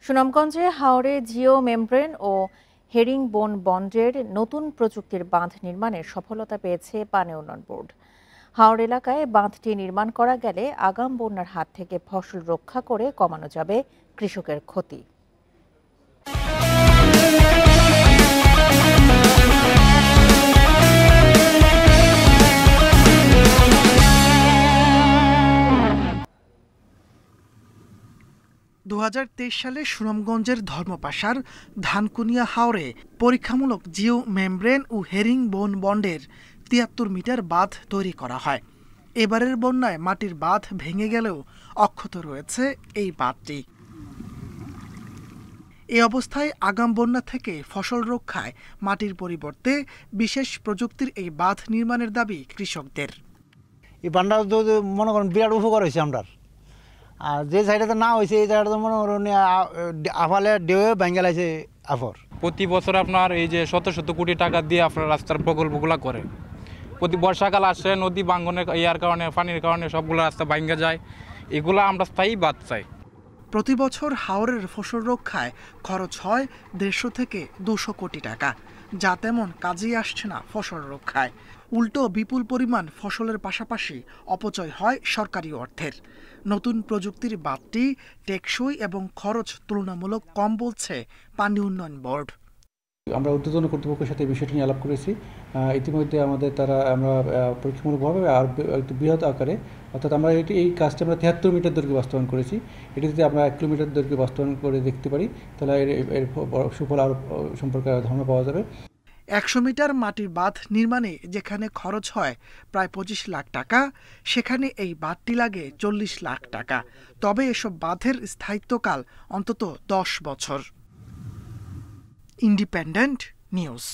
সুনামগঞ্জে হাওরে জিও মেমব্রেন ও হেরিংবোন বন্ডের নতুন প্রযুক্তির বাঁধ নির্মাণের সফলতা পেয়েছে পানি উন্নয়ন বোর্ড। হাওর এলাকায় বাঁধটি নির্মাণ করা গেলে আগাম বন্যার হাত থেকে ফসল রক্ষা করে কমানো যাবে কৃষকের ক্ষতি। 2023 সালে সুনামগঞ্জের ধর্মপাশার ধানকুনিয়া হাওরে পরীক্ষামূলক জিও মেমব্রেন ও হেরিংবোন বন্ডের 73 মিটার বাঁধ তৈরি করা হয়। এবারের বন্যায় মাটির বাঁধ ভেঙে গেলেও অক্ষত রয়েছে এই বাঁধটি। এই অবস্থায় আগাম বন্যা থেকে ফসল রক্ষায় মাটির পরিবর্তে বিশেষ প্রযুক্তির এই বাঁধ নির্মাণের দাবি কৃষকদের। এই বাঁধটা মনে করেন বিরাট উপকার হয়েছে আমরা। আর যে সাইডে না হয়েছে এই জায়গাটা মনে করেন আফালে ডেয়ে বেঙ্গালাইছে আফর। প্রতি বছর আপনার এই যে শত শত কোটি টাকা দিয়ে আপনার রাস্তার প্রকল্পগুলো করে। প্রতি বর্ষাকাল আসে নদী ভাঙনের ইয়ার কারণে পানির কারণে সবগুলো রাস্তা ভাঙে যায়। এগুলো আমরা স্থায়ী বাদ চাই। প্রতি বছর হাওরের ফসল রক্ষায় খরচ হয় 150 থেকে 200 কোটি টাকা, যা তেমন কাজেই আসছে না ফসল রক্ষায়। উল্টো বিপুল পরিমাণ ফসলের পাশাপাশি অপচয় হয় সরকারি অর্থের। নতুন প্রযুক্তির বাঁধটি টেকসই এবং খরচ তুলনামূলক কম বলছে পানি উন্নয়ন বোর্ড। আমরা ঊর্ধ্বতন কর্তৃপক্ষের সাথে বিষয়টি নিয়ে আলাপ করেছি। ইতিমধ্যে আমরা পরীক্ষামূলকভাবে আর একটু বৃহৎ আকারে, অর্থাৎ আমরা এই কাজটি আমরা 73 মিটার দৈর্ঘ্যে বাস্তবায়ন করেছি। এটি যদি আমরা 1 কিলোমিটার দৈর্ঘ্যে বাস্তবায়ন করে দেখতে পারি তাহলে এর সুফল আরও সম্পর্কে ধারণা পাওয়া যাবে। 100 মিটার মাটির বাঁধ নির্মাণে যেখানে খরচ হয় প্রায় 25 লাখ টাকা, সেখানে এই বাঁধটি লাগে 40 লাখ টাকা। তবে এসব বাঁধের স্থায়িত্বকাল অন্তত 10 বছর। Independent news.